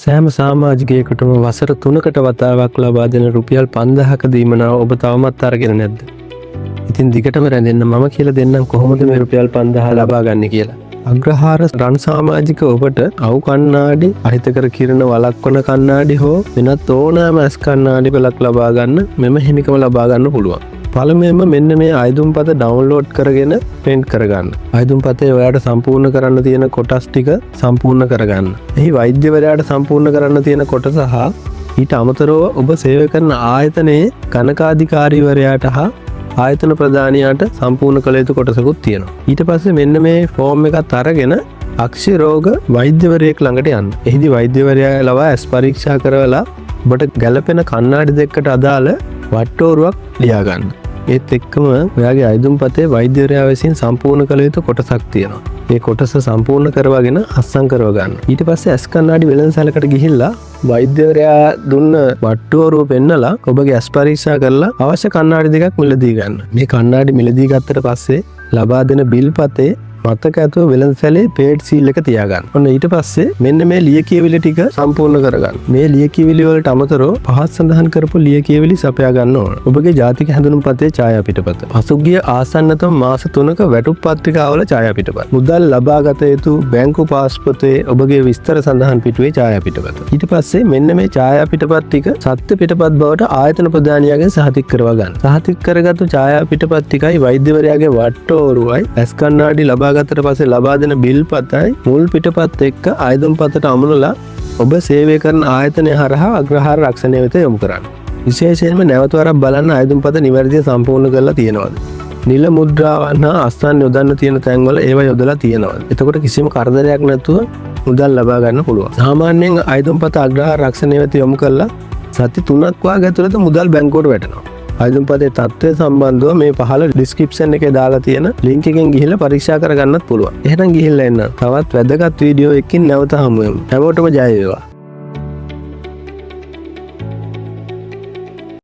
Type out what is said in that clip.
සෑම සමාජිකයෙකුටම වසර 3කට වතාවක් ලබා දෙන රුපියල් 5000ක දීමනාව ඔබ තවමත් අරගෙන නැද්ද? ඉතින් දිගටම රැඳෙන්න මම කියලා දෙන්නම් කොහොමද මේ රුපියල් 5000 ලබා ගන්න කියලා. අග්‍රහාර රන් සමාජික ඔබට අවු කණ්ණාඩි, අහිතකර කිරණ වළක්වන කණ්ණාඩි හෝ වෙනත් ඕනෑම ඇස් කණ්ණාඩි පෙළක් ලබා ගන්න මෙම හිමිකම ලබා ගන්න පුළුවන්. පළමුවෙන්ම මෙන්න මේ අයදුම්පත ඩවුන්ලෝඩ් කරගෙන ප්‍රින්ට් කරගන්න. අයදුම්පතේ ඔයාට සම්පූර්ණ කරන්න තියෙන කොටස් ටික සම්පූර්ණ කරගන්න. එහි වෛද්‍යවරයාට සම්පූර්ණ කරන්න තියෙන කොටස හා ඊට අමතරව ඔබ සේවය කරන ආයතනයේ කනකාධිකාරීවරයාට හා ආයතන ප්‍රධානියාට සම්පූර්ණ කළ යුතු කොටසකුත් තියෙනවා. ඊට පස්සේ මෙන්න මේ ෆෝම් එකත් අරගෙන අක්ෂි රෝග වෛද්‍යවරයෙක් ළඟට යන්න. එහිදී වෛද්‍යවරයා ලවා ඇස් පරීක්ෂා කරවලා ඔබට ගැළපෙන කණ්ණාඩි දෙකකට අදාළ වට්ටෝරුවක් ලියා ගන්න. ඒත් එක්කම ඔයාගේ අයදුම්පතේ වෛද්‍යවරයා විසින් සම්පූර්ණ කළ යුතු කොටසක් තියෙනවා. මේ කොටස සම්පූර්ණ කරවගෙන අත්සන් කරව ගන්න. ඊට පස්සේ ඇස් කණ්ණාඩි වෙළඳසැලකට ගිහිල්ලා වෛද්‍යවරයා දුන්න වට්ටෝරුව පෙන්නලා ඔබගේ ඇස් පරීක්ෂා කරලා අවශ්‍ය කණ්ණාඩි දෙකක් මිලදී ගන්න. මේ කණ්ණාඩි මිලදී ගත්තට පස්සේ ලබා දෙන බිල් පතේ මතක ඇතුව වෙළඳසැලේ පේඩ් සීල් එක තියාගන්න. ඔන්න ඊට පස්සේ මෙන්න මේ ලියකියවිලි ටික සම්පූර්ණ කරගන්න. මේ ලියකියවිලි වලට අමතරව පහත් සඳහන් කරපු ලියකියවිලි සපයා ගන්න ඕන. ඔබගේ ජාතික හැඳුනුම්පතේ ඡායා පිටපත. පසුගිය ආසන්නතම මාස 3ක වැටුප් පත්‍රිකාවල ඡායා පිටපත. මුදල් ලබාගත යුතු බැංකු පාස්පොර්තේ ඔබගේ විස්තර සඳහන් පිටුවේ ඡායා පිටපත. ඊට පස්සේ මෙන්න මේ ඡායා පිටපත් ටික සත්‍ය පිටපත් බවට ආයතන ප්‍රධානියාගෙන් සහතික කරවා ගන්න. සහතික කරගත්තු ඡායා පිටපත් ටිකයි වෛද්‍යවරයාගේ වට්ටෝරුවයි ඇස් කණ්ණාඩි ලබා ගත්තට පස්සේ ලබා දෙන බිල් පතයි මුල් පිටපත් එක්ක අයදුම්පතට අමුණලා ඔබ සේවය කරන ආයතනය හරහා අග්‍රහාර රක්ෂණය වෙත යොමු කරන්න. විශේෂයෙන්ම නැවත වරක් බලන්න අයදුම්පත නිවැරදිව සම්පූර්ණ කරලා තියෙනවද? නිල මුද්‍රාවන් හා අස්ථාන යොදන්න තියෙන තැන්වල ඒවා යොදලා තියෙනවද? එතකොට කිසිම කරදරයක් නැතුව මුදල් ලබා ගන්න පුළුවන්. සාමාන්‍යයෙන් අයදුම්පත අග්‍රහාර රක්ෂණය වෙත යොමු කරලා සති 3ක් වාගේ ඇතුළත මුදල් බැංකුවට වැටෙනවා. අයදුම්පතේ තත්ත්වය සම්බන්ධව මේ පහළ ඩිස්ක්‍රිප්ෂන් එකේ දාලා තියෙන ලින්ක් එකෙන් ගිහිල්ලා පරීක්ෂා කරගන්නත් පුළුවන්. එහෙනම් ගිහිල්ලා එන්න. තවත් වැදගත් වීඩියෝ එකකින් නැවත හමු වෙමු. හැමෝටම ජය වේවා.